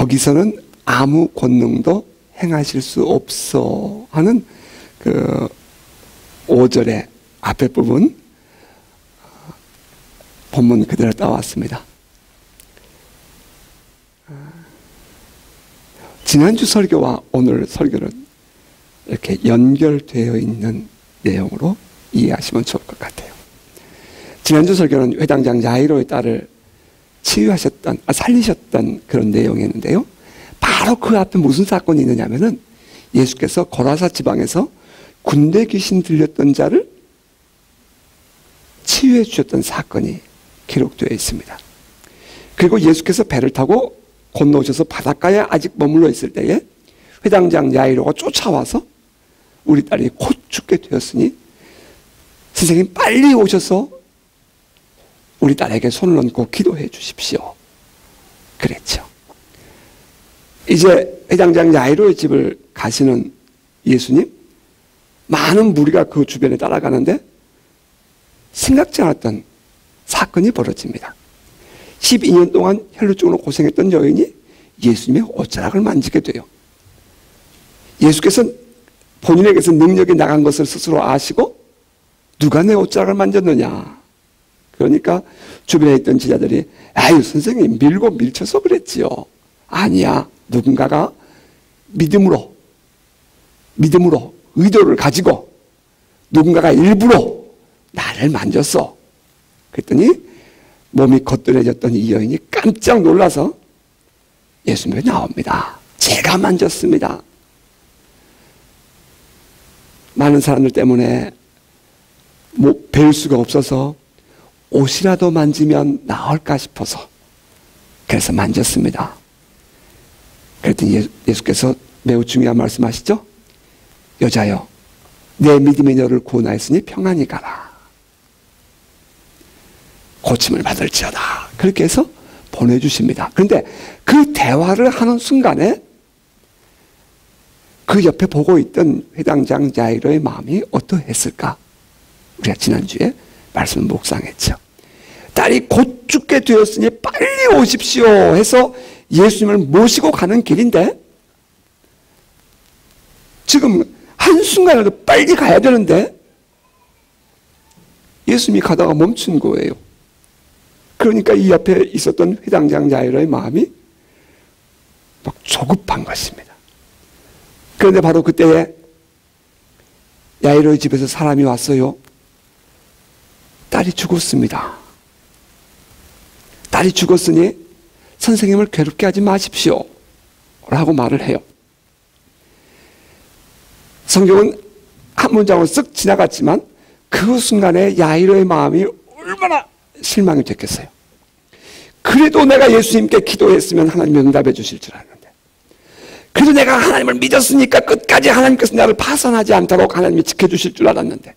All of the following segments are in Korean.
거기서는 아무 권능도 행하실 수 없어 하는 그 5절의 앞에 부분 본문 그대로 따왔습니다. 지난주 설교와 오늘 설교는 이렇게 연결되어 있는 내용으로 이해하시면 좋을 것 같아요. 지난주 설교는 회당장 야이로의 딸을 치유하셨던, 살리셨던 그런 내용이었는데요. 바로 그 앞에 무슨 사건이 있느냐면은 예수께서 고라사 지방에서 군대 귀신 들렸던 자를 치유해 주셨던 사건이 기록되어 있습니다. 그리고 예수께서 배를 타고 건너오셔서 바닷가에 아직 머물러 있을 때에 회당장 야이로가 쫓아와서 우리 딸이 곧 죽게 되었으니 선생님 빨리 오셔서 우리 딸에게 손을 얹고 기도해 주십시오. 그랬죠. 이제 회당장 야이로의 집을 가시는 예수님, 많은 무리가 그 주변에 따라가는데 생각지 않았던 사건이 벌어집니다. 12년 동안 혈루증으로 고생했던 여인이 예수님의 옷자락을 만지게 돼요. 예수께서 본인에게서 능력이 나간 것을 스스로 아시고 누가 내 옷자락을 만졌느냐. 그러니까 주변에 있던 제자들이 아유 선생님 밀고 밀쳐서 그랬지요. 아니야. 누군가가 믿음으로 의도를 가지고 누군가가 일부러 나를 만졌어. 그랬더니 몸이 거뜬해졌던 이 여인이 깜짝 놀라서 예수님에 나옵니다. 제가 만졌습니다. 많은 사람들 때문에 배울 수가 없어서 옷이라도 만지면 나을까 싶어서 그래서 만졌습니다. 그랬더니 예수께서 매우 중요한 말씀하시죠. 여자여, 내 믿음이 너를 구원하였으니 평안히 가라. 고침을 받을지어다. 그렇게 해서 보내주십니다. 그런데 그 대화를 하는 순간에 그 옆에 보고 있던 회당장 야이로의 마음이 어떠했을까? 우리가 지난주에 말씀을 묵상했죠. 딸이 곧 죽게 되었으니 빨리 오십시오 해서 예수님을 모시고 가는 길인데 지금 한순간에도 빨리 가야 되는데 예수님이 가다가 멈춘 거예요. 그러니까 이 옆에 있었던 회당장 야이로의 마음이 막 조급한 것입니다. 그런데 바로 그때에 야이로의 집에서 사람이 왔어요. 딸이 죽었습니다. 딸이 죽었으니 선생님을 괴롭게 하지 마십시오 라고 말을 해요. 성경은 한 문장으로 쓱 지나갔지만 그 순간에 야이로의 마음이 얼마나 실망이 됐겠어요. 그래도 내가 예수님께 기도했으면 하나님이 응답해 주실 줄 알았는데, 그래도 내가 하나님을 믿었으니까 끝까지 하나님께서 나를 파산하지 않도록 하나님이 지켜주실 줄 알았는데,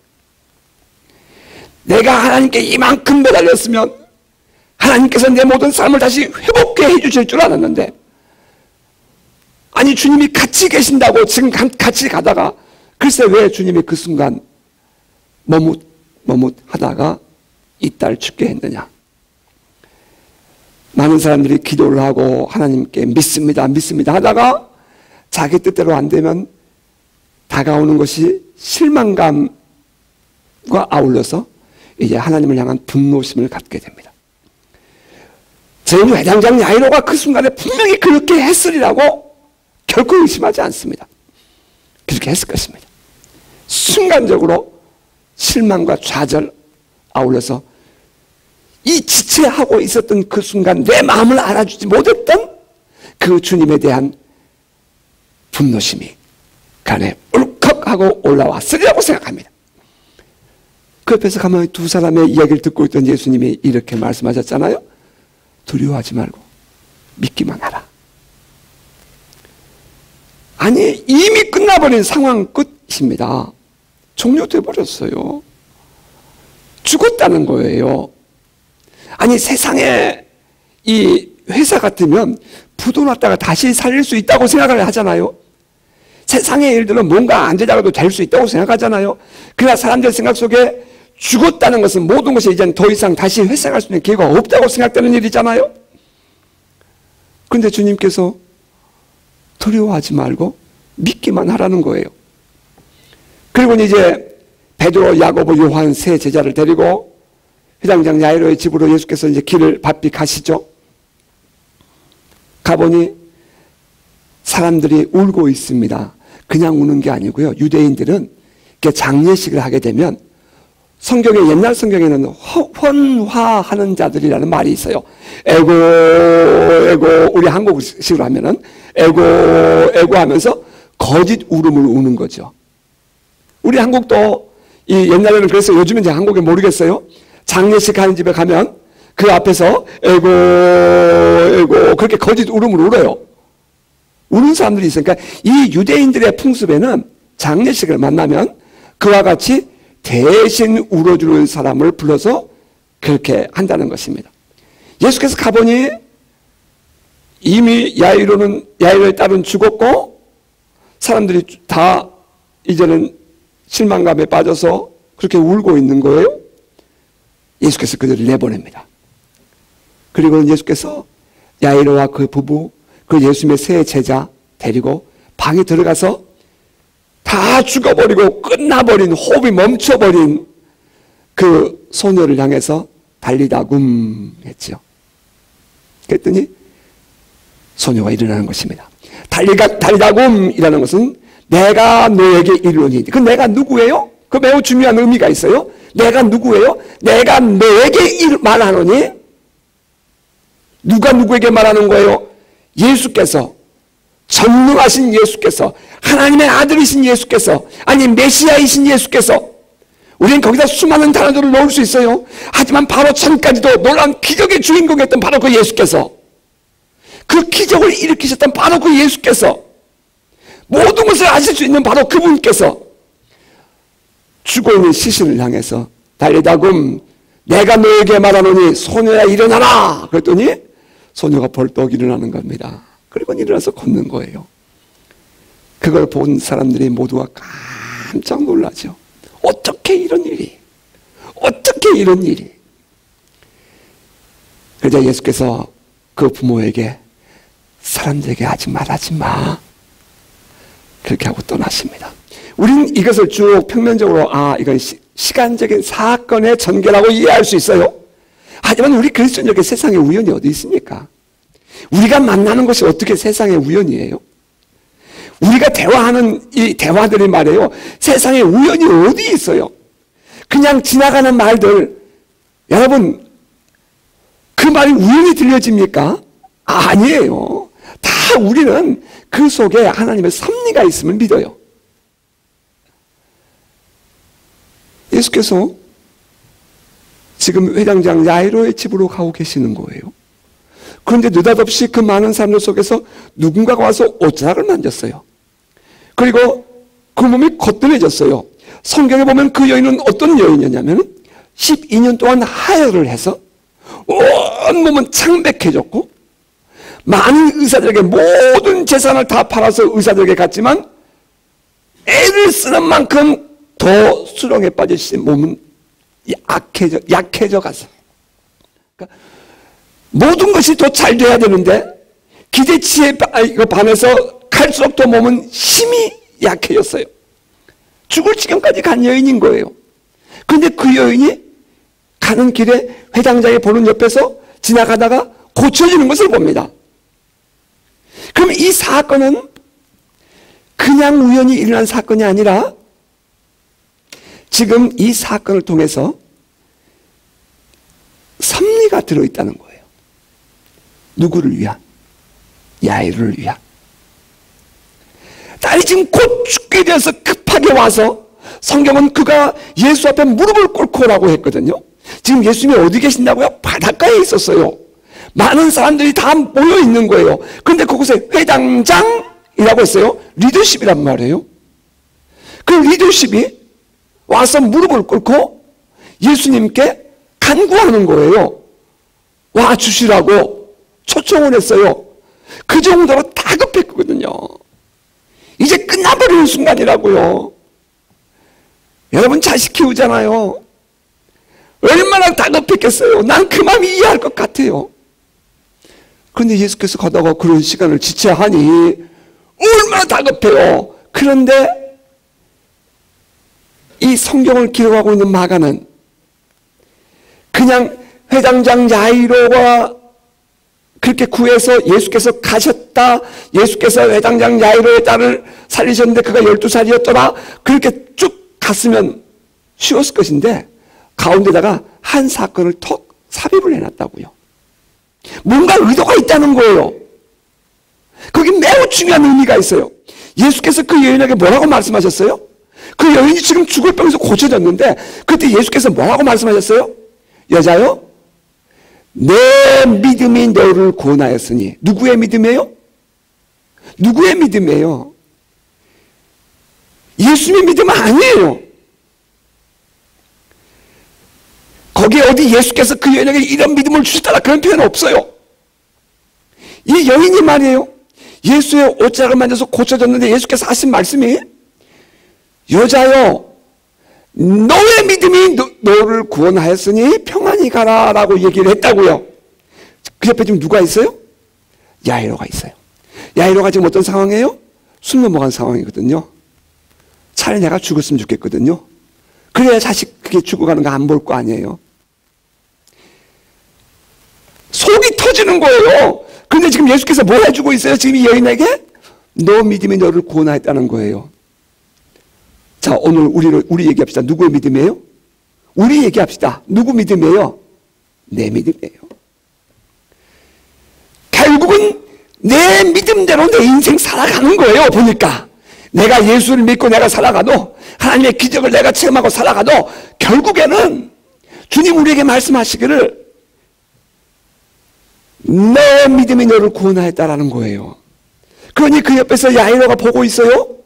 내가 하나님께 이만큼 매달렸으면 하나님께서 내 모든 삶을 다시 회복해 해주실 줄 알았는데, 아니 주님이 같이 계신다고 지금 같이 가다가 글쎄 왜 주님이 그 순간 머뭇하다가 이 딸 죽게 했느냐. 많은 사람들이 기도를 하고 하나님께 믿습니다 하다가 자기 뜻대로 안 되면 다가오는 것이 실망감과 아울러서 이제 하나님을 향한 분노심을 갖게 됩니다. 저는 회당장 야이로가 그 순간에 분명히 그렇게 했으리라고 결코 의심하지 않습니다. 그렇게 했을 것입니다. 순간적으로 실망과 좌절 아울러서 이 지체하고 있었던 그 순간 내 마음을 알아주지 못했던 그 주님에 대한 분노심이 그 안에 울컥하고 올라왔으리라고 생각합니다. 그 옆에서 가만히 두 사람의 이야기를 듣고 있던 예수님이 이렇게 말씀하셨잖아요. 두려워하지 말고 믿기만 하라. 아니 이미 끝나버린 상황 끝입니다. 종료돼 버렸어요. 죽었다는 거예요. 아니 세상에 이 회사 같으면 부도 났다가 다시 살릴 수 있다고 생각을 하잖아요. 세상의 일들은 뭔가 안 되다가도 될 수 있다고 생각하잖아요. 그러나 사람들 생각 속에 죽었다는 것은 모든 것이 이제는 더 이상 다시 회생할 수 있는 기회가 없다고 생각되는 일이잖아요. 그런데 주님께서 두려워하지 말고 믿기만 하라는 거예요. 그리고 이제 베드로, 야고보, 요한 세 제자를 데리고 회당장 야이로의 집으로 예수께서 이제 길을 바삐 가시죠. 가보니 사람들이 울고 있습니다. 그냥 우는 게 아니고요. 유대인들은 이렇게 장례식을 하게 되면 성경에, 옛날 성경에는 헌화하는 자들이라는 말이 있어요. 에고 에고, 우리 한국식으로 하면은 에고 에고 하면서 거짓 울음을 우는 거죠. 우리 한국도 이 옛날에는 그래서, 요즘은 이제 한국에 모르겠어요. 장례식 하는 집에 가면 그 앞에서 에고 에고 그렇게 거짓 울음을 울어요. 우는 사람들이 있으니까 이 유대인들의 풍습에는 장례식을 만나면 그와 같이 대신 울어주는 사람을 불러서 그렇게 한다는 것입니다. 예수께서 가보니 이미 야이로의 딸은 죽었고 사람들이 다 이제는 실망감에 빠져서 그렇게 울고 있는 거예요. 예수께서 그들을 내보냅니다. 그리고 예수께서 야이로와 그 부부, 그 예수님의 세 제자 데리고 방에 들어가서 다 죽어버리고 끝나버린, 호흡이 멈춰버린 그 소녀를 향해서 달리다굼 했죠. 그랬더니 소녀가 일어나는 것입니다. 달리다굼이라는 것은 내가 너에게 이르노니. 그 내가 누구예요? 그 매우 중요한 의미가 있어요. 내가 누구예요? 내가 너에게 말하노니. 누가 누구에게 말하는 거예요? 예수께서, 전능하신 예수께서, 하나님의 아들이신 예수께서, 아니 메시아이신 예수께서. 우리는 거기다 수많은 단어들을 넣을 수 있어요. 하지만 바로 전까지도 놀라운 기적의 주인공이었던 바로 그 예수께서, 그 기적을 일으키셨던 바로 그 예수께서, 모든 것을 아실 수 있는 바로 그분께서 죽어 있는 시신을 향해서 달리다굼, 내가 너에게 말하노니 소녀야 일어나라. 그랬더니 소녀가 벌떡 일어나는 겁니다. 그리고 일어나서 걷는 거예요. 그걸 본 사람들이 모두가 깜짝 놀라죠. 어떻게 이런 일이? 어떻게 이런 일이? 그러자 예수께서 그 부모에게 사람들에게 아직 말하지 마. 그렇게 하고 떠나십니다. 우리는 이것을 쭉 평면적으로 이건 시간적인 사건의 전개라고 이해할 수 있어요. 하지만 우리 그리스도인에게 세상에 우연이 어디 있습니까? 우리가 만나는 것이 어떻게 세상의 우연이에요? 우리가 대화하는 이 대화들이 말이에요. 세상에 우연이 어디 있어요? 그냥 지나가는 말들, 여러분 그 말이 우연히 들려집니까? 아니에요. 다 우리는 그 속에 하나님의 섭리가 있음을 믿어요. 예수께서 지금 회당장 야이로의 집으로 가고 계시는 거예요. 그런데 느닷없이 그 많은 사람들 속에서 누군가가 와서 옷자락을 만졌어요. 그리고 그 몸이 거뜬해졌어요. 성경에 보면 그 여인은 어떤 여인이었냐면 12년 동안 하혈을 해서 온 몸은 창백해졌고 많은 의사들에게 모든 재산을 다 팔아서 의사들에게 갔지만 애를 쓰는 만큼 더 수렁에 빠지신 몸은 약해져 갔어요. 그러니까 모든 것이 더 잘 돼야 되는데 기대치에 반해서 갈수록 더 몸은 힘이 약해졌어요. 죽을 지경까지 간 여인인 거예요. 그런데 그 여인이 가는 길에 회당장이 보는 옆에서 지나가다가 고쳐지는 것을 봅니다. 그럼 이 사건은 그냥 우연히 일어난 사건이 아니라 지금 이 사건을 통해서 섭리가 들어있다는 거예요. 누구를 위한? 야이로를 위한. 딸이 지금 곧 죽게 되어서 급하게 와서 성경은 그가 예수 앞에 무릎을 꿇고 오라고 했거든요. 지금 예수님이 어디 계신다고요? 바닷가에 있었어요. 많은 사람들이 다 모여 있는 거예요. 그런데 그곳에 회당장이라고 했어요. 리더십이란 말이에요. 그 리더십이 와서 무릎을 꿇고 예수님께 간구하는 거예요. 와 주시라고 초청을 했어요. 그 정도로 다급했거든요. 이제 끝나버리는 순간이라고요. 여러분 자식 키우잖아요. 얼마나 다급했겠어요. 난 그 마음 이해할 것 같아요. 그런데 예수께서 가다가 그런 시간을 지체하니 얼마나 다급해요. 그런데 이 성경을 기록하고 있는 마가는 그냥 회당장 야이로가 그렇게 구해서 예수께서 가셨다, 예수께서 회당장 야이로의 딸을 살리셨는데 그가 12살이었더라, 그렇게 쭉 갔으면 쉬웠을 것인데 가운데다가 한 사건을 턱 삽입을 해놨다고요. 뭔가 의도가 있다는 거예요. 거기 매우 중요한 의미가 있어요. 예수께서 그 여인에게 뭐라고 말씀하셨어요? 그 여인이 지금 죽을 병에서 고쳐졌는데 그때 예수께서 뭐라고 말씀하셨어요? 여자요, 내 믿음이 너를 구원하였으니. 누구의 믿음이에요? 누구의 믿음이에요? 예수님의 믿음은 아니에요. 거기에 어디 예수께서 그 여인에게 이런 믿음을 주셨다라 그런 표현 없어요. 이 여인이 말이에요, 예수의 옷자락을 만져서 고쳐졌는데 예수께서 하신 말씀이 여자여, 너의 믿음이 너를 구원하였으니 평안히 가라 라고 얘기를 했다고요. 그 옆에 지금 누가 있어요? 야이로가 있어요. 야이로가 지금 어떤 상황이에요? 숨 넘어간 상황이거든요. 차라리 내가 죽었으면 좋겠거든요. 그래야 자식 그게 죽어가는 거 안 볼 거 아니에요. 속이 터지는 거예요. 근데 지금 예수께서 뭐 해주고 있어요? 지금 이 여인에게 너 믿음이 너를 구원하였다는 거예요. 자, 오늘 우리 얘기합시다. 누구의 믿음이에요? 우리 얘기합시다. 누구 믿음이에요? 내 믿음이에요. 결국은 내 믿음대로 내 인생 살아가는 거예요. 보니까 내가 예수를 믿고 내가 살아가도, 하나님의 기적을 내가 체험하고 살아가도 결국에는 주님 우리에게 말씀하시기를 내 믿음이 너를 구원하였다라는 거예요. 그러니 그 옆에서 야이로가 보고 있어요.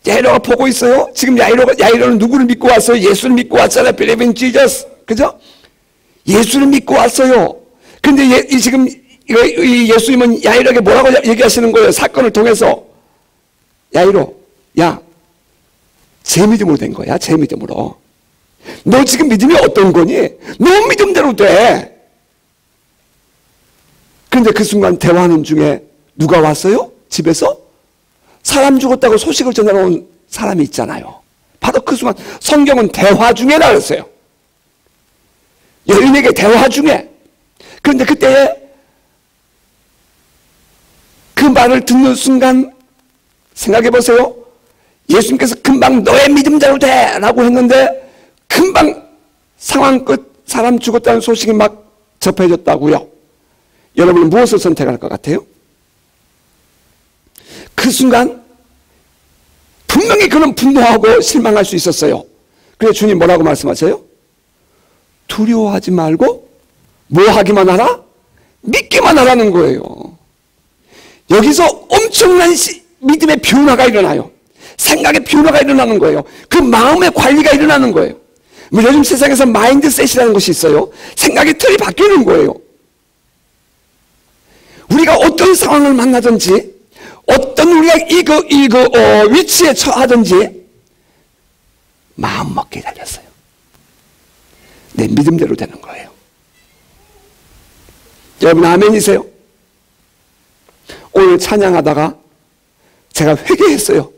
야이로가 보고 있어요. 지금 야이로는 누구를 믿고 왔어요? 예수를 믿고 왔잖아요. Believe in Jesus. 그죠? 예수를 믿고 왔어요. 근데 지금 이 예수님은 야이로에게 뭐라고 얘기하시는 거예요? 사건을 통해서. 야이로, 야, 제 믿음으로 된 거야. 제 믿음으로. 너 지금 믿음이 어떤 거니? 너 믿음대로 돼. 그런데 그 순간 대화하는 중에 누가 왔어요? 집에서? 사람 죽었다고 소식을 전하러 온 사람이 있잖아요. 바로 그 순간 성경은 대화 중에라 그랬어요. 여인에게 대화 중에. 그런데 그때 그 말을 듣는 순간 생각해 보세요. 예수님께서 금방 너의 믿음대로 돼 라고 했는데 금방 상황 끝 사람 죽었다는 소식이 막 접해졌다고요. 여러분은 무엇을 선택할 것 같아요? 그 순간 분명히 그는 분노하고 실망할 수 있었어요. 그래서 주님 뭐라고 말씀하세요? 두려워하지 말고 뭐 하기만 하라? 믿기만 하라는 거예요. 여기서 엄청난 믿음의 변화가 일어나요. 생각의 변화가 일어나는 거예요. 그 마음의 관리가 일어나는 거예요. 요즘 세상에서 마인드셋이라는 것이 있어요. 생각의 틀이 바뀌는 거예요. 우리가 어떤 상황을 만나든지, 어떤 우리가 위치에 처하든지 마음 먹기에 달렸어요. 내 믿음대로 되는 거예요. 여러분 아멘이세요? 오늘 찬양하다가 제가 회개했어요.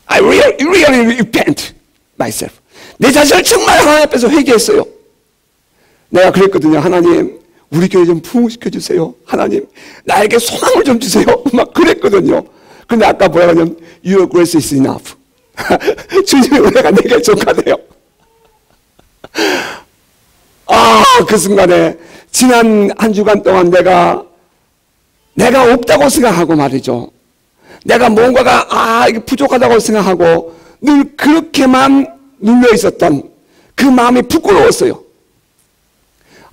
I really repent myself. 내 자신을 정말 하나님 앞에서 회개했어요. 내가 그랬거든요. 하나님, 우리 교회 좀 부흥시켜 주세요. 하나님, 나에게 소망을 좀 주세요. 막 그랬거든요. 근데 아까 뭐라 하냐면 Your grace is enough. 주님의 은혜가 내게 족하네요. 그 순간에 지난 한 주간 동안 내가 없다고 생각하고 말이죠. 내가 뭔가가 이게 부족하다고 생각하고 늘 그렇게만 눌려 있었던 그 마음이 부끄러웠어요.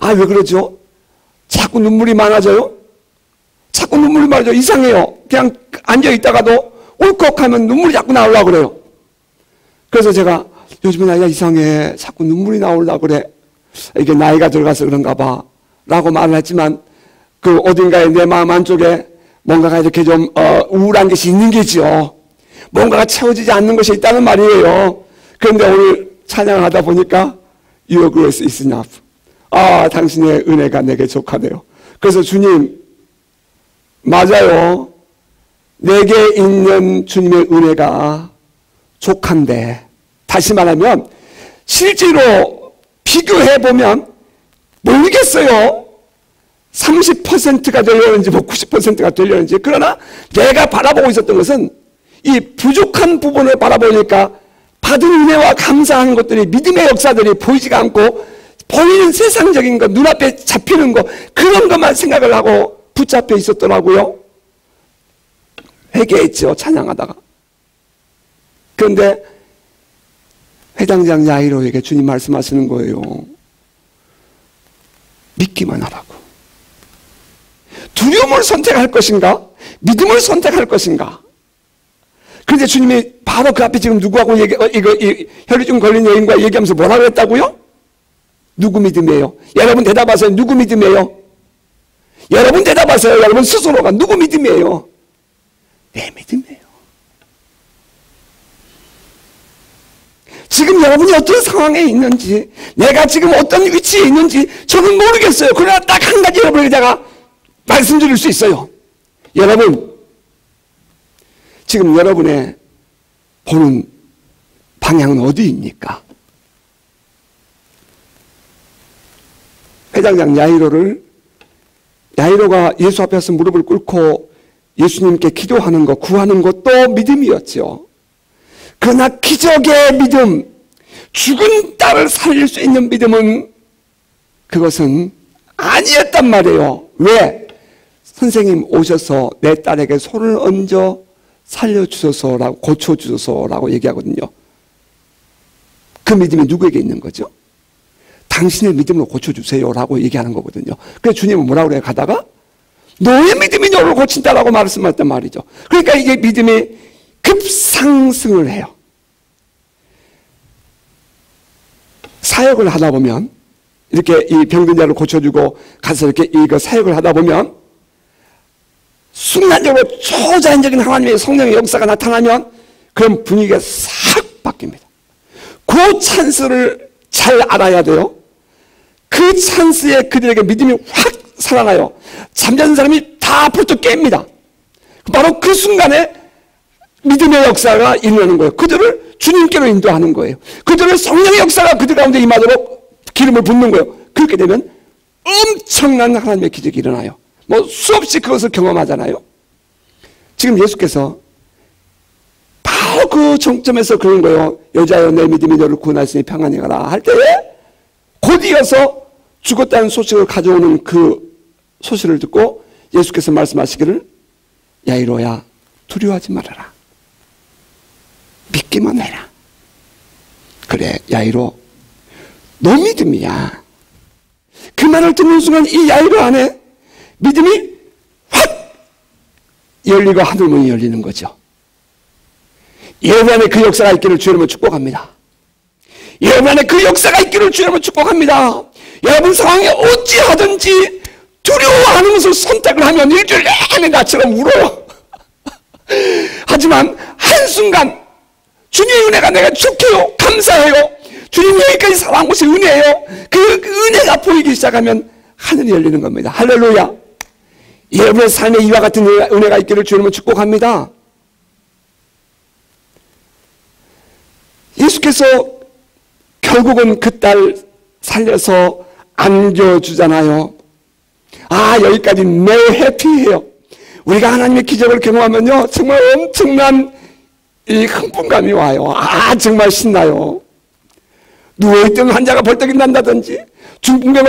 왜 그러죠? 자꾸 눈물이 많아져요? 자꾸 눈물이 많아져. 이상해요. 그냥 앉아있다가도 울컥하면 눈물이 자꾸 나오려고 그래요. 그래서 제가 요즘에 나이가 이상해. 자꾸 눈물이 나오려고 그래. 이게 나이가 들어가서 그런가 봐. 라고 말을 했지만 그 어딘가에 내 마음 안쪽에 뭔가가 이렇게 좀 우울한 것이 있는 게지요. 뭔가가 채워지지 않는 것이 있다는 말이에요. 그런데 오늘 찬양하다 보니까 Your grace is enough. 당신의 은혜가 내게 족하네요. 그래서 주님, 맞아요. 내게 있는 주님의 은혜가 족한데, 다시 말하면 실제로 비교해보면 모르겠어요. 30%가 되려는지 뭐 90%가 되려는지. 그러나 내가 바라보고 있었던 것은 이 부족한 부분을 바라보니까 받은 은혜와 감사하는 것들이, 믿음의 역사들이 보이지가 않고 보이는 세상적인 것, 눈앞에 잡히는 것, 그런 것만 생각을 하고 붙잡혀 있었더라고요. 회개했죠, 찬양하다가. 그런데 회당장 야이로에게 주님 말씀하시는 거예요. 믿기만 하라고. 두려움을 선택할 것인가? 믿음을 선택할 것인가? 그런데 주님이 바로 그 앞에 지금 누구하고 혈류증 걸린 여인과 얘기하면서 뭐라고 했다고요? 누구 믿음이에요? 여러분 대답하세요. 누구 믿음이에요? 여러분 대답하세요. 여러분 스스로가 누구 믿음이에요? 내 믿음이에요. 지금 여러분이 어떤 상황에 있는지, 내가 지금 어떤 위치에 있는지 저는 모르겠어요. 그러나 딱 한 가지 여러분에다가 말씀드릴 수 있어요. 여러분, 지금 여러분의 보는 방향은 어디입니까? 회당장 야이로가 예수 앞에서 무릎을 꿇고 예수님께 기도하는 것, 구하는 것도 믿음이었죠. 그러나 기적의 믿음, 죽은 딸을 살릴 수 있는 믿음은 그것은 아니었단 말이에요. 왜? 선생님 오셔서 내 딸에게 손을 얹어 살려주소서라고, 고쳐주소서라고 얘기하거든요. 그 믿음이 누구에게 있는 거죠? 당신의 믿음으로 고쳐주세요라고 얘기하는 거거든요. 그래서 주님은 뭐라고 그래요? 가다가 너의 믿음이 너를 고친다라고 말씀하셨단 말이죠. 그러니까 이게 믿음이 급상승을 해요. 사역을 하다 보면, 이렇게 이 병든 자를 고쳐주고 가서 이렇게 이거 사역을 하다 보면 순간적으로 초자연적인 하나님의 성령의 역사가 나타나면 그런 분위기가 싹 바뀝니다. 그 찬스를 잘 알아야 돼요. 그 찬스에 그들에게 믿음이 확 살아나요. 잠자는 사람이 다 벌떡 깹니다. 바로 그 순간에 믿음의 역사가 일어나는 거예요. 그들을 주님께로 인도하는 거예요. 그들을 성령의 역사가 그들 가운데 임하도록 기름을 붓는 거예요. 그렇게 되면 엄청난 하나님의 기적이 일어나요. 뭐 수없이 그것을 경험하잖아요. 지금 예수께서 바로 그 정점에서 그런 거예요. 여자여 내 믿음이 너를 구원하였으니 평안히 가라 할 때에 곧 이어서 죽었다는 소식을 가져오는 그 소식을 듣고 예수께서 말씀하시기를 야이로야 두려워하지 말아라. 믿기만 해라. 그래 야이로 너 믿음이야. 그 말을 듣는 순간 이 야이로 안에 믿음이 확 열리고 하늘문이 열리는 거죠. 여러분 안에 그 역사가 있기를 주님은 축복합니다. 여러분 안에 그 역사가 있기를 주님은 축복합니다. 여러분 상황에 어찌하든지 두려워하는 것을 선택을 하면 일주일 내내 나처럼 울어요. 하지만 한순간 주님의 은혜가 내가 좋게요. 감사해요. 주님 여기까지 살아온 것이 은혜예요. 그 은혜가 보이기 시작하면 하늘이 열리는 겁니다. 할렐루야. 여러분의 삶에 이와 같은 은혜가 있기를 주님은 축복합니다. 예수께서 결국은 그 딸 살려서 안겨주잖아요. 아, 여기까지 매우 해피해요. 우리가 하나님의 기적을 경험하면요 정말 엄청난 이 흥분감이 와요. 아, 정말 신나요. 누워있던 환자가 벌떡 일어난다든지, 중풍병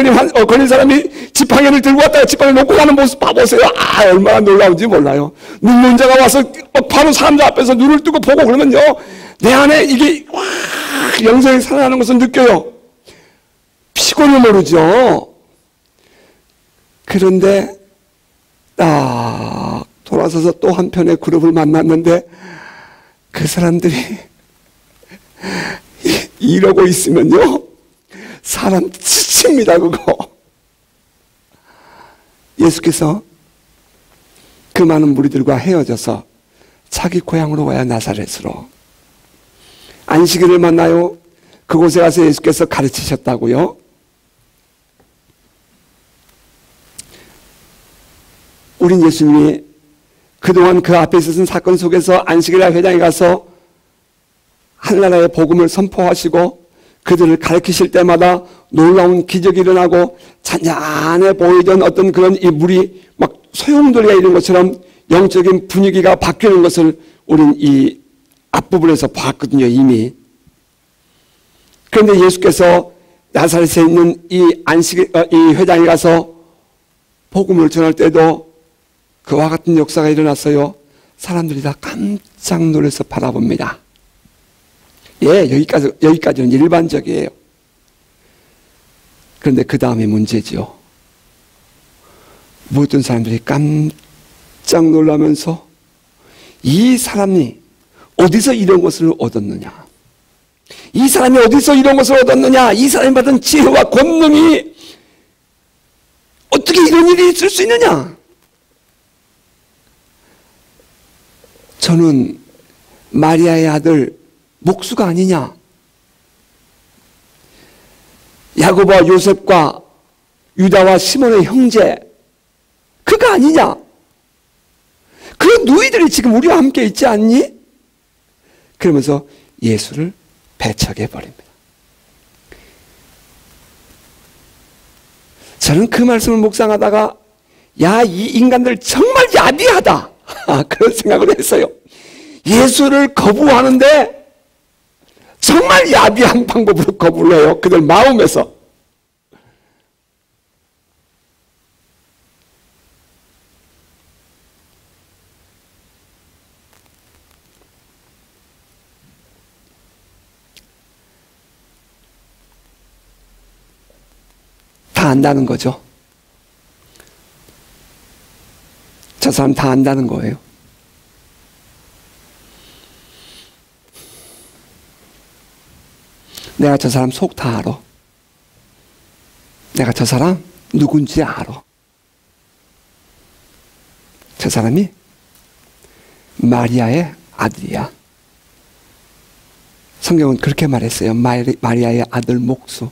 걸린 사람이 지팡이를 들고 왔다가 지팡이를 놓고 가는 모습 봐보세요. 아, 얼마나 놀라운지 몰라요. 눈먼 자가 와서 바로 사람들 앞에서 눈을 뜨고 보고 그러면요 내 안에 이게 와 영성이 살아나는 것을 느껴요. 피곤을 모르죠. 그런데 딱 돌아서서 또 한편의 그룹을 만났는데 그 사람들이 이러고 있으면요 사람 지칩니다. 그거 예수께서 그 많은 무리들과 헤어져서 자기 고향으로 와야 나사렛으로 안식일을 만나요. 그곳에 가서 예수께서 가르치셨다고요. 우린 예수님이 그동안 그 앞에 있었던 사건 속에서 안식일날 회당에 가서 하늘나라의 복음을 선포하시고 그들을 가르치실 때마다 놀라운 기적이 일어나고 잔잔해 보이던 어떤 그런 이 물이 막 소용돌이가 이런 것처럼 영적인 분위기가 바뀌는 것을 우린 이 앞부분에서 봤거든요, 이미. 그런데 예수께서 나사렛에 있는 이 회당에 가서 복음을 전할 때도 그와 같은 역사가 일어났어요. 사람들이 다 깜짝 놀라서 바라봅니다. 예, 여기까지는 일반적이에요. 그런데 그 다음에 문제지요. 모든 사람들이 깜짝 놀라면서 이 사람이 어디서 이런 것을 얻었느냐? 이 사람이 어디서 이런 것을 얻었느냐? 이 사람이 받은 지혜와 권능이 어떻게 이런 일이 있을 수 있느냐? 저는 마리아의 아들 목수가 아니냐? 야고보와 요셉과 유다와 시몬의 형제 그가 아니냐? 그 누이들이 지금 우리와 함께 있지 않니? 그러면서 예수를 배척해 버립니다. 저는 그 말씀을 묵상하다가 야, 이 인간들 정말 야비하다 그런 생각을 했어요. 예수를 거부하는데 정말 야비한 방법으로 거부를 해요. 그들 마음에서. 다 안다는 거죠. 저 사람 다 안다는 거예요. 내가 저 사람 속 다 알아. 내가 저 사람 누군지 알아. 저 사람이 마리아의 아들이야. 성경은 그렇게 말했어요. 마리아의 아들 목수.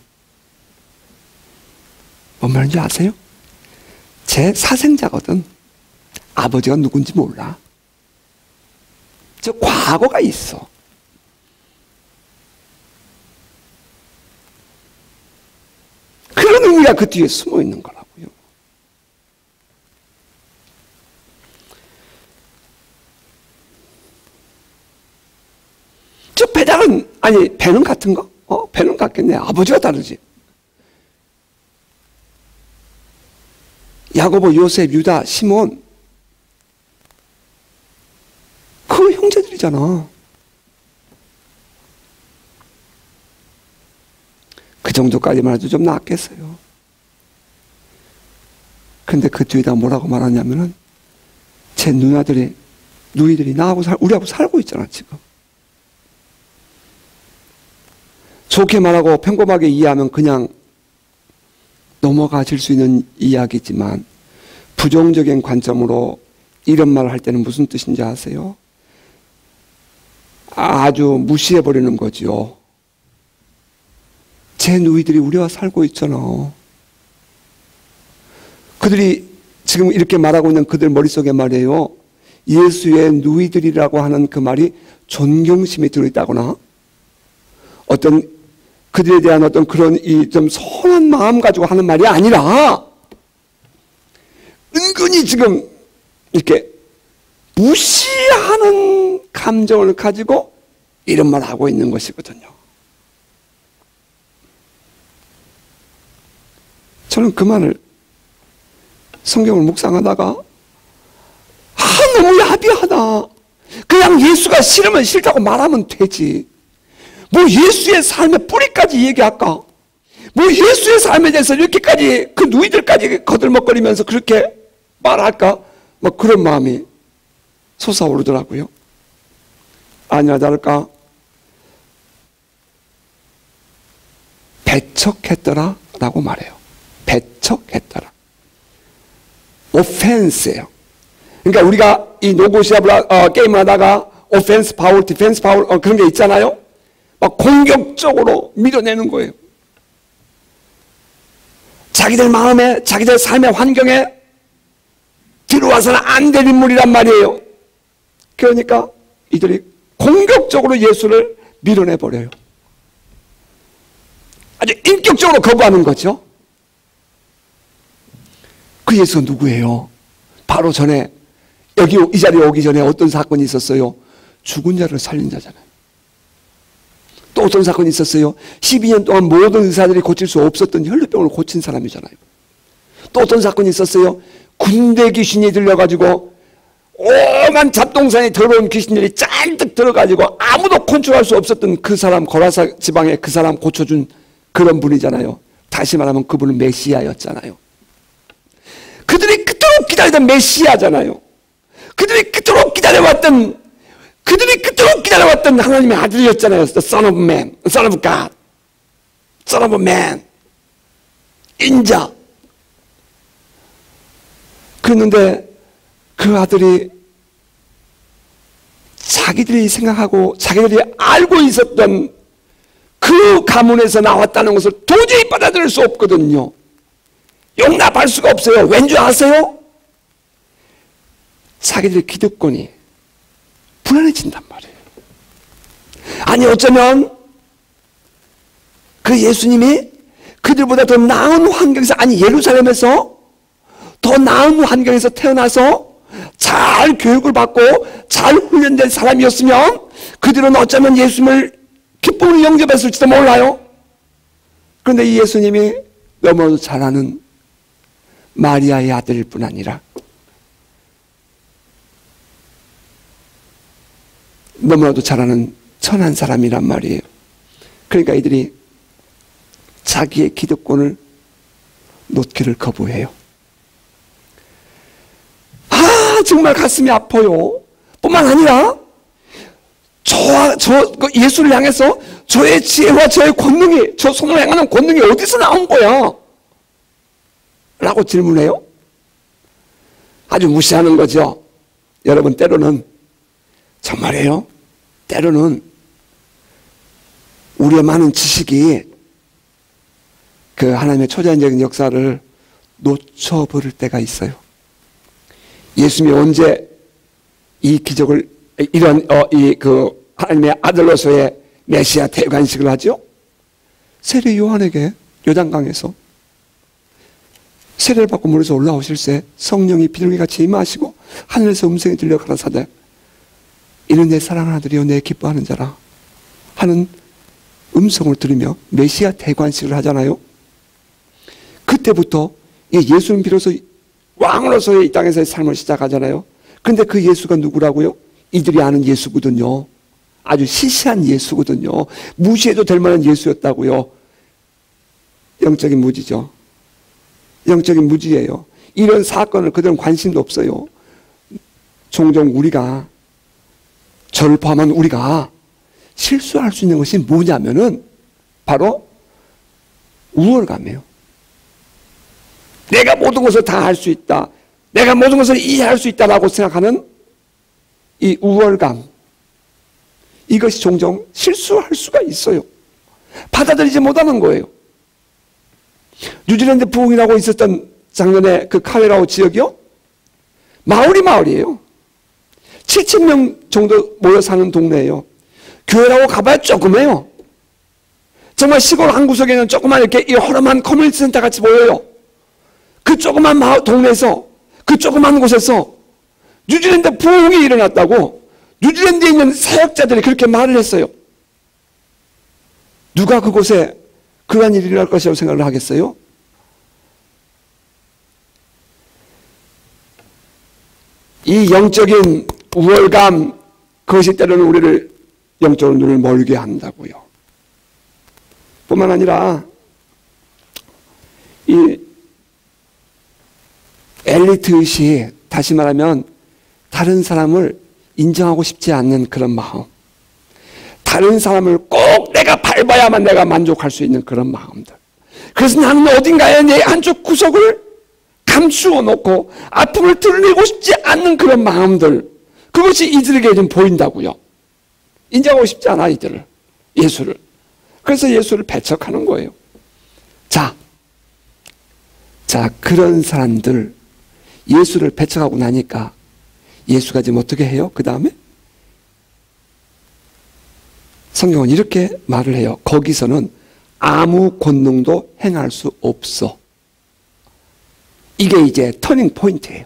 뭔 말인지 아세요? 제 사생자거든. 아버지가 누군지 몰라. 저 과거가 있어. 그런 의미가 그 뒤에 숨어 있는 거라고요. 저 배달은, 아니, 배는 같은 거? 배는 같겠네. 아버지가 다르지. 야고보, 요셉, 유다, 시몬. 그 형제들이잖아. 그 정도까지만 해도 좀 낫겠어요. 근데 그 뒤에다 뭐라고 말하냐면은 제 누이들이 우리하고 살고 있잖아, 지금. 좋게 말하고 평범하게 이해하면 그냥 넘어가질 수 있는 이야기지만 부정적인 관점으로 이런 말을 할 때는 무슨 뜻인지 아세요? 아주 무시해버리는 거죠. 제 누이들이 우리와 살고 있잖아. 그들이 지금 이렇게 말하고 있는 그들 머릿속에 말이에요. 예수의 누이들이라고 하는 그 말이 존경심이 들어있다거나 어떤 그들에 대한 어떤 그런 이 좀 선한 마음 가지고 하는 말이 아니라 은근히 지금 이렇게 무시하는 감정을 가지고 이런 말을 하고 있는 것이거든요. 저는 그 말을 성경을 묵상하다가 너무 야비하다. 그냥 예수가 싫으면 싫다고 말하면 되지. 뭐 예수의 삶의 뿌리까지 얘기할까? 뭐 예수의 삶에 대해서 이렇게까지 그 누이들까지 거들먹거리면서 그렇게 말할까? 뭐 그런 마음이 솟아오르더라고요. 아니나 다를까 배척했더라 라고 말해요. 배척했더라. 오펜스예요. 그러니까 우리가 이 노고시아블라 게임을 하다가 오펜스 파울, 디펜스 파울 그런 게 있잖아요. 막 공격적으로 밀어내는 거예요. 자기들 마음에, 자기들 삶의 환경에 뒤로 와서는 안 될 인물이란 말이에요. 그러니까 이들이 공격적으로 예수를 밀어내버려요. 아주 인격적으로 거부하는 거죠. 그 예수가 누구예요? 바로 전에 여기 이 자리에 오기 전에 어떤 사건이 있었어요? 죽은 자를 살린 자잖아요. 또 어떤 사건이 있었어요? 12년 동안 모든 의사들이 고칠 수 없었던 혈루병을 고친 사람이잖아요. 또 어떤 사건이 있었어요? 군대 귀신이 들려가지고 오만 잡동산에 들어온 귀신들이 짠뜩 들어가지고 아무도 컨트롤할 수 없었던 그 사람, 거라사 지방에 그 사람 고쳐준 그런 분이잖아요. 다시 말하면 그분은 메시아였잖아요. 그들이 그토록 기다리던 메시아잖아요. 그들이 그토록 기다려왔던 하나님의 아들이었잖아요. The Son of Man, Son of God, Son of Man, 인자. 그랬는데 그 아들이 자기들이 생각하고 자기들이 알고 있었던 그 가문에서 나왔다는 것을 도저히 받아들일 수 없거든요. 용납할 수가 없어요. 왠지 아세요? 자기들의 기득권이 불안해진단 말이에요. 아니 어쩌면 그 예수님이 그들보다 더 나은 환경에서, 아니 예루살렘에서 더 나은 환경에서 태어나서 잘 교육을 받고 잘 훈련된 사람이었으면 그들은 어쩌면 예수님을 기쁨으로 영접했을지도 몰라요. 그런데 이 예수님이 너무나도 잘 아는 마리아의 아들일 뿐 아니라 너무나도 잘 아는 천한 사람이란 말이에요. 그러니까 이들이 자기의 기득권을 놓기를 거부해요. 아, 정말 가슴이 아파요. 뿐만 아니라 예수를 향해서 저의 지혜와 저의 권능이, 저 손을 향하는 권능이 어디서 나온 거야? 라고 질문해요. 아주 무시하는 거죠. 여러분, 때로는 정말이에요. 때로는 우리의 많은 지식이 그 하나님의 초자연적인 역사를 놓쳐버릴 때가 있어요. 예수님이 언제 이 기적을, 하나님의 아들로서의 메시아 대관식을 하죠? 세례 요한에게 요단강에서 세례를 받고 물에서 올라오실새 성령이 비둘기같이 임하시고 하늘에서 음성이 들려 가라사대 이는 내 사랑하는 아들이요 내 기뻐하는 자라 하는 음성을 들으며 메시아 대관식을 하잖아요. 그때부터 예수는 비로소 왕으로서의 이 땅에서의 삶을 시작하잖아요. 그런데 그 예수가 누구라고요? 이들이 아는 예수거든요. 아주 시시한 예수거든요. 무시해도 될 만한 예수였다고요. 영적인 무지죠. 영적인 무지예요. 이런 사건을 그들은 관심도 없어요. 종종 우리가, 저를 포함한 우리가 실수할 수 있는 것이 뭐냐면은 바로 우월감이에요. 내가 모든 것을 다 할 수 있다. 내가 모든 것을 이해할 수 있다라고 생각하는 이 우월감. 이것이 종종 실수할 수가 있어요. 받아들이지 못하는 거예요. 뉴질랜드 부흥이라고 있었던 작년에 그 카웨라우 지역이요? 마을이에요. 7,000명 정도 모여 사는 동네예요. 교회라고 가봐야 조그매요. 정말 시골 한 구석에는 조그만 이렇게 이 허름한 커뮤니티 센터 같이 보여요. 그 조그만 마을 동네에서, 그 조그만 곳에서 뉴질랜드 부흥이 일어났다고 뉴질랜드에 있는 사역자들이 그렇게 말을 했어요. 누가 그곳에 그러한 일이 일어날 것이라고 생각을 하겠어요? 이 영적인 우월감, 그것이 때로는 우리를 영적으로 눈을 멀게 한다고요. 뿐만 아니라 이 엘리트 의식, 다시 말하면 다른 사람을 인정하고 싶지 않는 그런 마음, 다른 사람을 꼭 내가 밟아야만 내가 만족할 수 있는 그런 마음들. 그래서 나는 어딘가에 내 한쪽 구석을 감추어 놓고 아픔을 드러내고 싶지 않는 그런 마음들, 그것이 이들에게 좀 보인다고요. 인정하고 싶지 않아, 이들을, 예수를. 그래서 예수를 배척하는 거예요. 자, 그런 사람들, 예수를 배척하고 나니까 예수가 지금 어떻게 해요? 그 다음에 성경은 이렇게 말을 해요. 거기서는 아무 권능도 행할 수 없어. 이게 이제 터닝 포인트예요.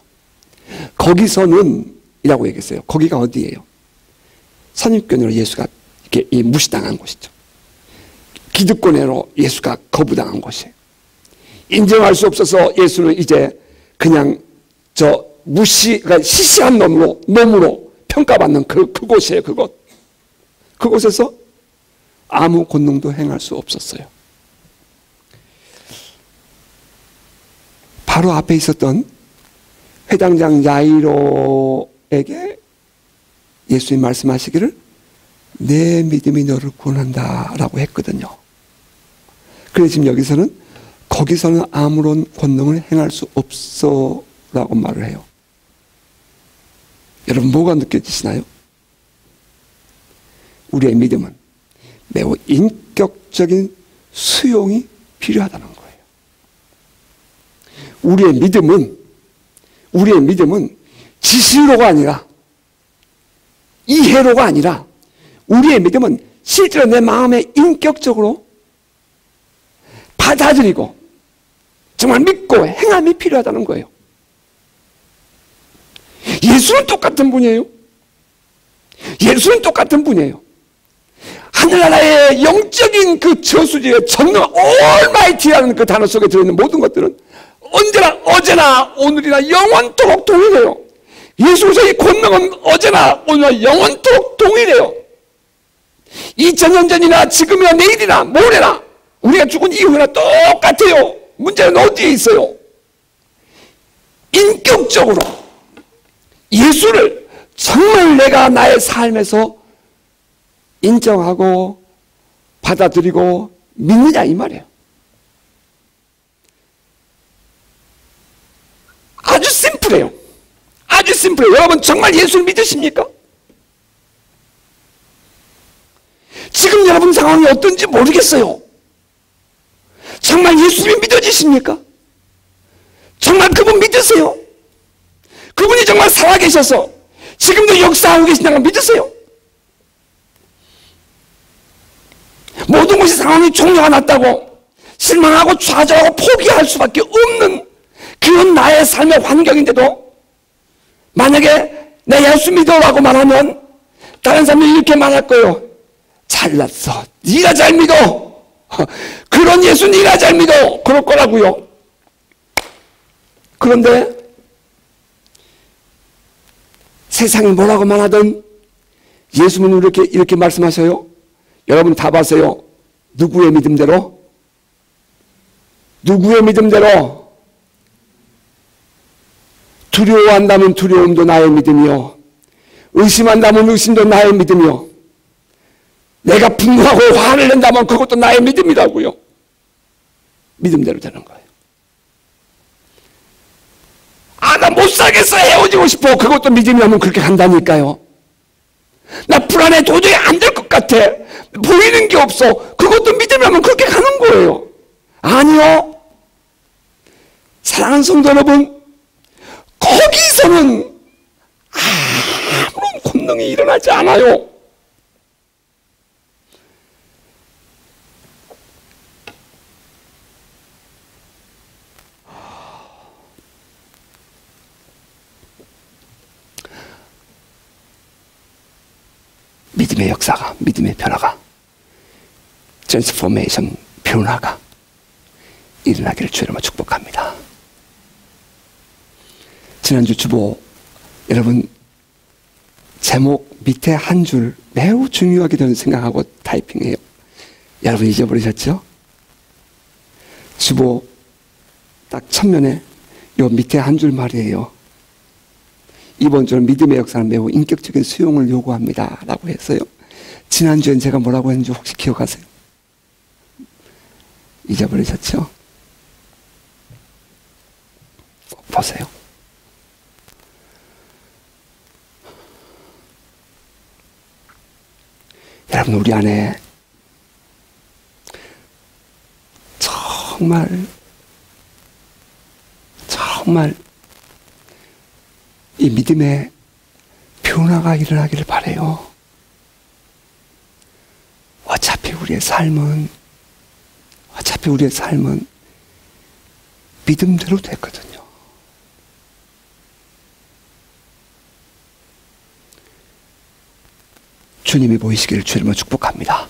거기서는 이라고 얘기했어요. 거기가 어디예요? 선입견으로 예수가 이렇게 무시당한 곳이죠. 기득권으로 예수가 거부당한 곳이에요. 인정할 수 없어서 예수는 이제 그냥 그러니까 시시한 놈으로 평가받는 그곳이에요. 그곳에서 아무 권능도 행할 수 없었어요. 바로 앞에 있었던 회당장 야이로에게 예수님 말씀하시기를 내 믿음이 너를 구원한다 라고 했거든요. 그래서 지금 여기서는 거기서는 아무런 권능을 행할 수 없어 라고 말을 해요. 여러분 뭐가 느껴지시나요? 우리의 믿음은 매우 인격적인 수용이 필요하다는 거예요. 우리의 믿음은 지식으로가 아니라 이해로가 아니라 우리의 믿음은 실제로 내 마음에 인격적으로 받아들이고 정말 믿고 행함이 필요하다는 거예요. 예수는 똑같은 분이에요. 예수는 똑같은 분이에요. 하늘나라의 영적인 그 저수지의 전능 올마이티라는 그 단어 속에 들어있는 모든 것들은 언제나 어제나 오늘이나 영원토록 동일해요. 예수의 권능은 어제나 오늘이나 영원토록 동일해요. 2000년 전이나 지금이나 내일이나 모레나 우리가 죽은 이후나 똑같아요. 문제는 어디에 있어요? 인격적으로 예수를 정말 내가 나의 삶에서 인정하고 받아들이고 믿느냐 이 말이에요. 아주 심플해요. 아주 심플해요. 여러분 정말 예수를 믿으십니까? 지금 여러분 상황이 어떤지 모르겠어요. 정말 예수님이 믿어지십니까? 정말 그분 믿으세요? 그분이 정말 살아계셔서 지금도 역사하고 계신다는 걸 믿으세요? 모든 것이 상황이 종료가 났다고 실망하고 좌절하고 포기할 수밖에 없는 그런 나의 삶의 환경인데도 만약에 내 예수 믿어라고 말하면 다른 사람들이 이렇게 말할 거예요. 잘났어. 네가 잘 믿어. 그런 예수 네가 잘 믿어. 그럴 거라고요. 그런데 세상이 뭐라고 말하든 예수님은 이렇게 말씀하셔요. 여러분 답하세요. 누구의 믿음대로? 누구의 믿음대로? 두려워한다면 두려움도 나의 믿음이요. 의심한다면 의심도 나의 믿음이요. 내가 분노하고 화를 낸다면 그것도 나의 믿음이라고요. 믿음대로 되는 거예요. 아, 나 못 살겠어. 헤어지고 싶어. 그것도 믿음이라면 그렇게 간다니까요. 나 불안해. 도저히 안 될 것 같아. 보이는 게 없어. 그것도 믿음이라면 그렇게 가는 거예요. 아니요. 사랑하는 성도 여러분, 거기서는 아무런 권능이 일어나지 않아요. 믿음의 역사가, 믿음의 변화가, 트랜스포메이션 변화가 일어나기를 주님으로 축복합니다. 지난주 주보 여러분 제목 밑에 한 줄 매우 중요하게 저는 생각하고 타이핑해요. 여러분 잊어버리셨죠? 주보 딱 첫면에 요 밑에 한 줄 말이에요. 이번 주는 믿음의 역사는 매우 인격적인 수용을 요구합니다 라고 했어요. 지난주엔 제가 뭐라고 했는지 혹시 기억하세요? 잊어버리셨죠? 꼭 보세요. 여러분 우리 안에 정말 이 믿음의 변화가 일어나기를 바라요. 어차피 우리의 삶은 믿음대로 됐거든요. 주님이 보이시기를 주님을 축복합니다.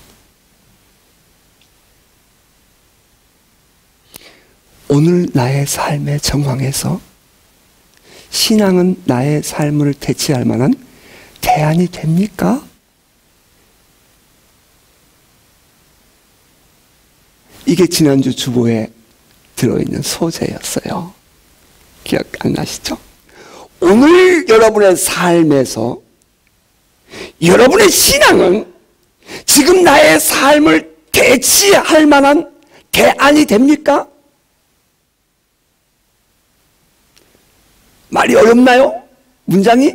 오늘 나의 삶의 정황에서 신앙은 나의 삶을 대체할 만한 대안이 됩니까? 이게 지난주 주보에 들어있는 소재였어요. 기억 안 나시죠? 오늘 여러분의 삶에서 여러분의 신앙은 지금 나의 삶을 대체할 만한 대안이 됩니까? 말이 어렵나요? 문장이?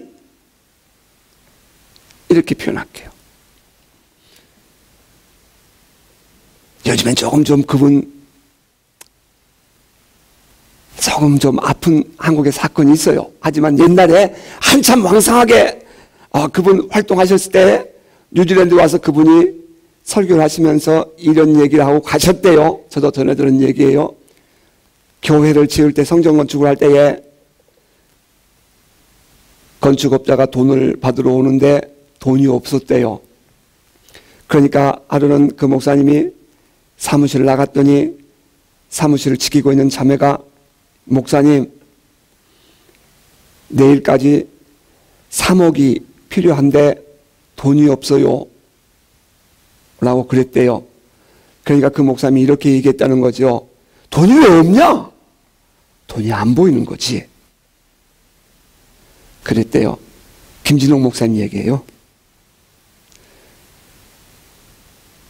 이렇게 표현할게요. 요즘엔 조금 좀 아픈 한국의 사건이 있어요. 하지만 옛날에 한참 왕성하게 그분 활동하셨을 때 뉴질랜드 와서 그분이 설교를 하시면서 이런 얘기를 하고 가셨대요. 저도 전해 들은 얘기예요. 교회를 지을 때, 성전 건축을 할 때에 건축업자가 돈을 받으러 오는데 돈이 없었대요. 그러니까 하루는 그 목사님이 사무실을 나갔더니 사무실을 지키고 있는 자매가 목사님, 내일까지 3억이 필요한데 돈이 없어요 라고 그랬대요. 그러니까 그 목사님이 이렇게 얘기했다는 거죠. 돈이 왜 없냐? 돈이 안 보이는 거지. 그랬대요. 김진홍 목사님 얘기예요.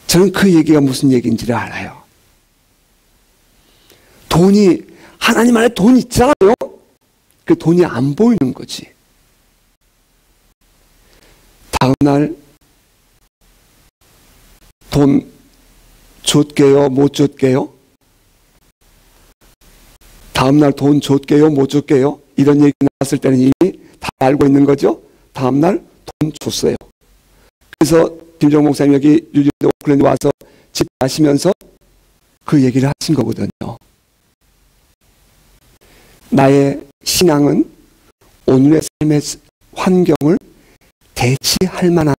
저는 그 얘기가 무슨 얘기인지를 알아요. 돈이, 하나님 안에 돈 있잖아요. 그 돈이 안 보이는 거지. 다음날 돈 줬게요? 못 줬게요? 다음날 돈 줬게요? 못 줬게요? 이런 얘기 나왔을 때는 이미 다 알고 있는 거죠. 다음날 돈 줬어요. 그래서 김정 목사님 여기 뉴질랜드 오클랜드 와서 집하시면서 그 얘기를 하신 거거든요. 나의 신앙은 오늘의 삶의 환경을 대체할 만한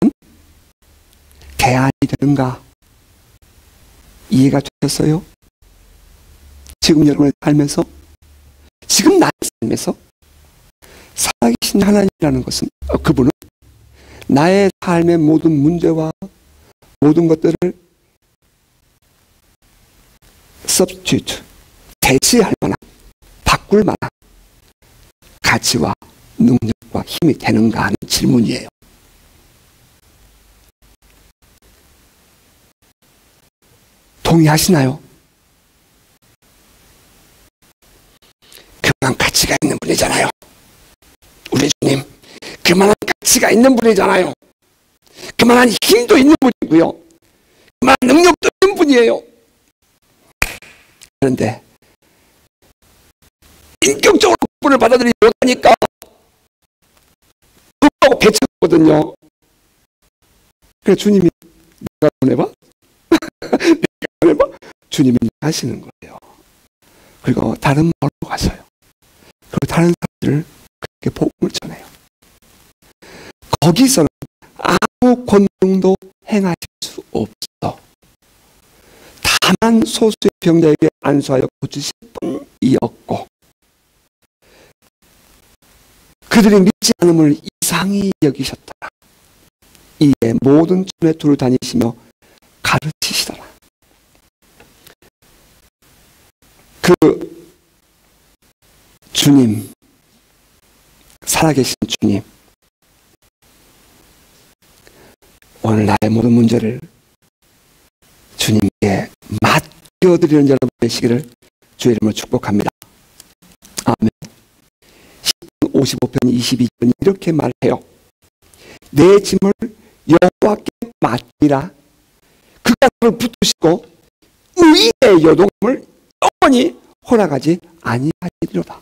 대안이 되는가? 이해가 되셨어요? 지금 여러분의 삶에서, 지금 나의 삶에서 살아계신 하나님이라는 것은, 그분은 나의 삶의 모든 문제와 모든 것들을 substitute, 대체할 만한, 바꿀 만한 가치와 능력과 힘이 되는가 하는 질문이에요. 동의하시나요? 그만한 가치가 있는 분이잖아요. 우리 주님, 그만한 가치가 있는 분이잖아요. 그만한 힘도 있는 분이고요. 그만한 능력도 있는 분이에요. 그런데 인격적으로 그분을 받아들이지 못하니까 그분하고 배척하거든요. 그래서 주님이 내가 보내봐? 내가 보내봐? 주님이 하시는 거예요. 그리고 다른 마을로 가셔요. 그리고 다른 사람들을 그렇게 복음을 전해요. 거기서는 아무 권능도 행하실 수 없어. 다만 소수의 병자에게 안수하여 고치실 뿐이었고, 그들이 믿지 않음을 이상히 여기셨다. 이에 모든 촌에 두루 다니시며 가르치시더라. 그 주님, 살아계신 주님, 오늘 나의 모든 문제를 주님께 맡겨드리는 여러분 되시기를 주의 이름으로 축복합니다. 아멘. 55편 22편 이렇게 말해요. 내 짐을 여호와께 맡기라. 그가 그를 붙드시고 의의 요동을 영원히 허락하지 아니하시리로다.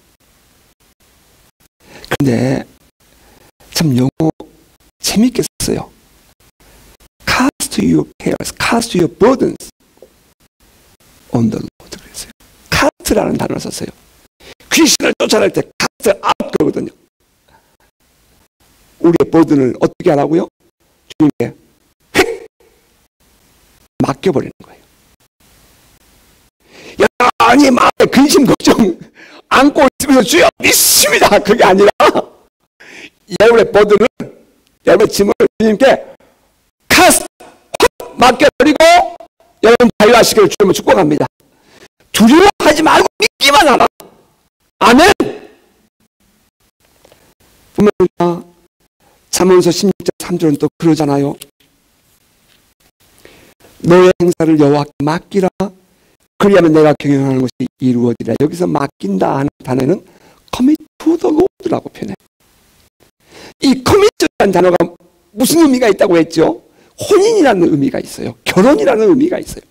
그런데 참 영어 재밌게 썼어요. Cast your cares, cast your burdens on the Lord. 그랬어요. cast라는 단어를 썼어요. 귀신을 쫓아낼 때 cast out 그러거든요. 우리의 burden을 어떻게 하라고요? 주님께 휙 맡겨버리는 거예요. 아니 마음에 근심 걱정 안고 있으면서 주여 믿습니다. 그게 아니라 여러분의 버든을, 여러분의 짐을 주님께 카스트 맡겨버리고 여러분 자유하시기를 주님을 축복합니다. 두려워하지 말고 믿기만 하라. 아멘. 보면 잠언서 16장 3절은 또 그러잖아요. 너의 행사를 여호와께 맡기라. 그리하면 내가 경영하는 것이 이루어지리라. 여기서 맡긴다 하는 단어는 commit to the Lord라고 표현해요. 이 commit라는 단어가 무슨 의미가 있다고 했죠? 혼인이라는 의미가 있어요. 결혼이라는 의미가 있어요.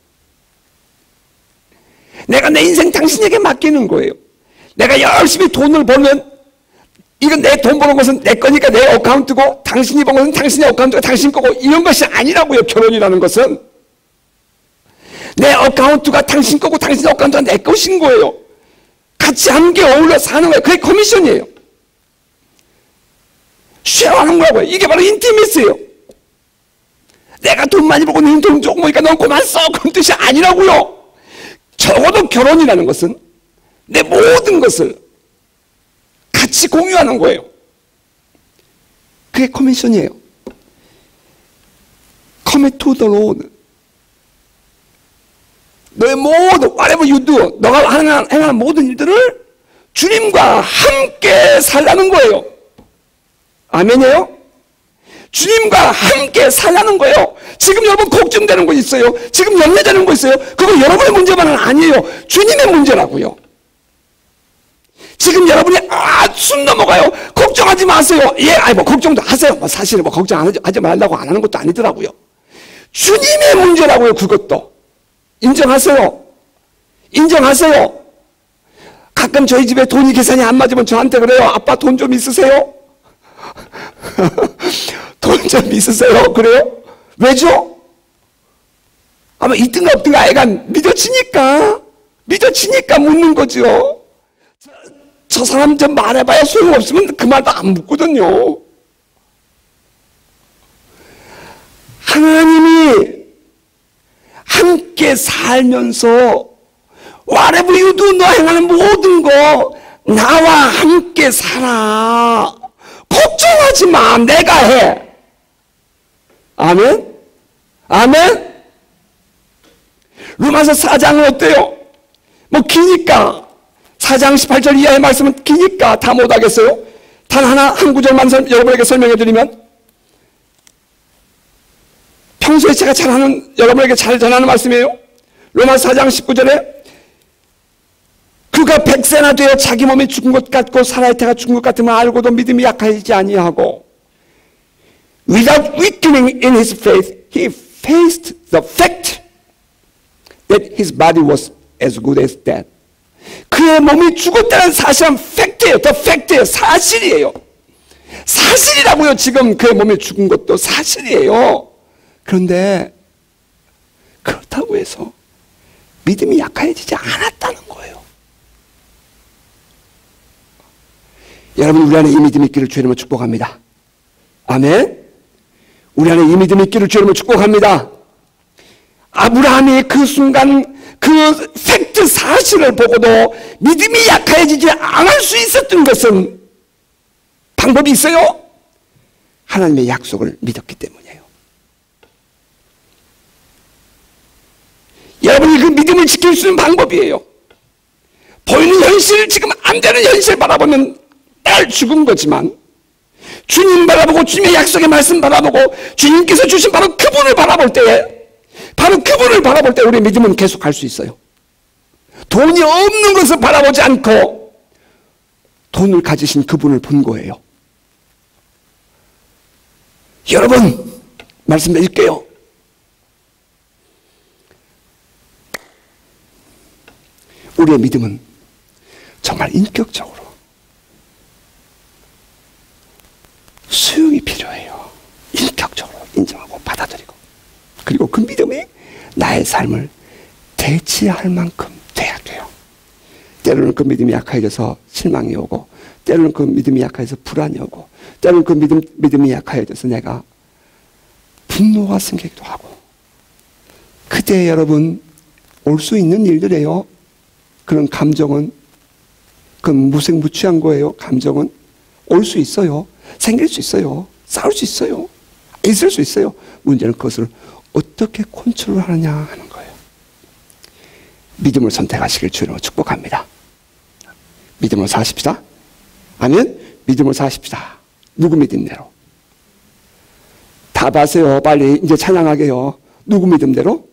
내가 내 인생 당신에게 맡기는 거예요. 내가 열심히 돈을 벌면 이건 내 돈 버는 것은 내 거니까 내 어카운트고 당신이 번 것은 당신의 어카운트가 당신 거고 이런 것이 아니라고요. 결혼이라는 것은 내 어카운트가 당신 거고 당신 어카운트가 내 것인 거예요. 같이 함께 어울려 사는 거예요. 그게 커미션이에요. 쉐어하는 거라고요. 이게 바로 인티미스예요. 내가 돈 많이 벌고 너는 돈 조금 보니까 넌 그만 써. 그런 뜻이 아니라고요. 적어도 결혼이라는 것은 내 모든 것을 같이 공유하는 거예요. 그게 커미션이에요. Commit to the Lord. 너의 모든 whatever you do, 너가 행하는 모든 일들을 주님과 함께 살라는 거예요. 아멘이에요? 주님과 함께 살라는 거예요. 지금 여러분 걱정되는 거 있어요. 지금 염려되는 거 있어요. 그거 여러분의 문제만은 아니에요. 주님의 문제라고요. 지금 여러분이 숨 넘어가요. 걱정하지 마세요. 예, 아니 뭐 걱정도 하세요. 뭐 사실은 뭐 걱정 하지 말라고 안 하는 것도 아니더라고요. 주님의 문제라고요. 그것도 인정하세요. 인정하세요. 가끔 저희 집에 돈이 계산이 안 맞으면 저한테 그래요. 아빠 돈 좀 있으세요? 돈 좀 있으세요? 그래요? 왜죠? 아마 있든가 없든가 애가 믿어지니까 묻는 거죠. 저 사람 좀 말해봐야 소용없으면 그 말도 안 묻거든요. 하나님이 함께 살면서 whatever you do, 너 행하는 모든 거 나와 함께 살아. 걱정하지 마. 내가 해. 아멘? 아멘? 로마서 4장은 어때요? 뭐 기니까 4장 18절 이하의 말씀은 기니까 다 못하겠어요? 단 한 구절만 여러분에게 설명해 드리면 평소에 제가 여러분에게 잘 전하는 말씀이에요. 로마서 4장 19절에 그가 100세나 되어 자기 몸이 죽은 것 같고 사라의 태가 죽은 것 같으면 알고도 믿음이 약하지 아니하고 without weakening in his faith he faced the fact that his body was as good as dead. 그의 몸이 죽었다는 사실은 팩트예요. 더 팩트예요. 사실이에요. 사실이라고요. 지금 그의 몸이 죽은 것도 사실이에요. 그런데 그렇다고 해서 믿음이 약해지지 않았다는 거예요. 여러분, 우리 안에 이 믿음이 있기를 주님을 축복합니다. 아멘. 우리 안에 이 믿음이 있기를 주님을 축복합니다. 아브라함이 그 순간 그 팩트 사실을 보고도 믿음이 약해지지 않을 수 있었던 것은 방법이 있어요? 하나님의 약속을 믿었기 때문이에요. 여러분이 그 믿음을 지킬 수 있는 방법이에요. 보이는 현실, 지금 안 되는 현실 바라보면 날 죽은 거지만 주님 바라보고 주님의 약속의 말씀 바라보고 주님께서 주신 바로 그분을 바라볼 때에 우리 믿음은 계속 갈 수 있어요. 돈이 없는 것을 바라보지 않고 돈을 가지신 그분을 본 거예요. 여러분, 말씀 드릴게요. 우리의 믿음은 정말 인격적으로 수용이 그리고 그 믿음이 나의 삶을 대체할 만큼 돼야 돼요. 때로는 그 믿음이 약해져서 실망이 오고, 때로는 그 믿음이 약해져서 불안이 오고, 때로는 그 믿음이 약해져서 내가 분노가 생기기도 하고. 그때 여러분 올 수 있는 일들이에요. 그런 감정은, 그건 무색무취한 거예요. 감정은 올 수 있어요. 생길 수 있어요. 싸울 수 있어요. 있을 수 있어요. 문제는 그것을 어떻게 컨트롤하느냐 하는 거예요. 믿음을 선택하시길 주님으로 축복합니다. 믿음으로 사십시다. 아멘. 믿음으로 사십시다. 누구 믿음대로? 답하세요. 빨리 이제 찬양하게요. 누구 믿음대로?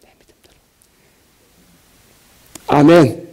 내 믿음대로. 아멘.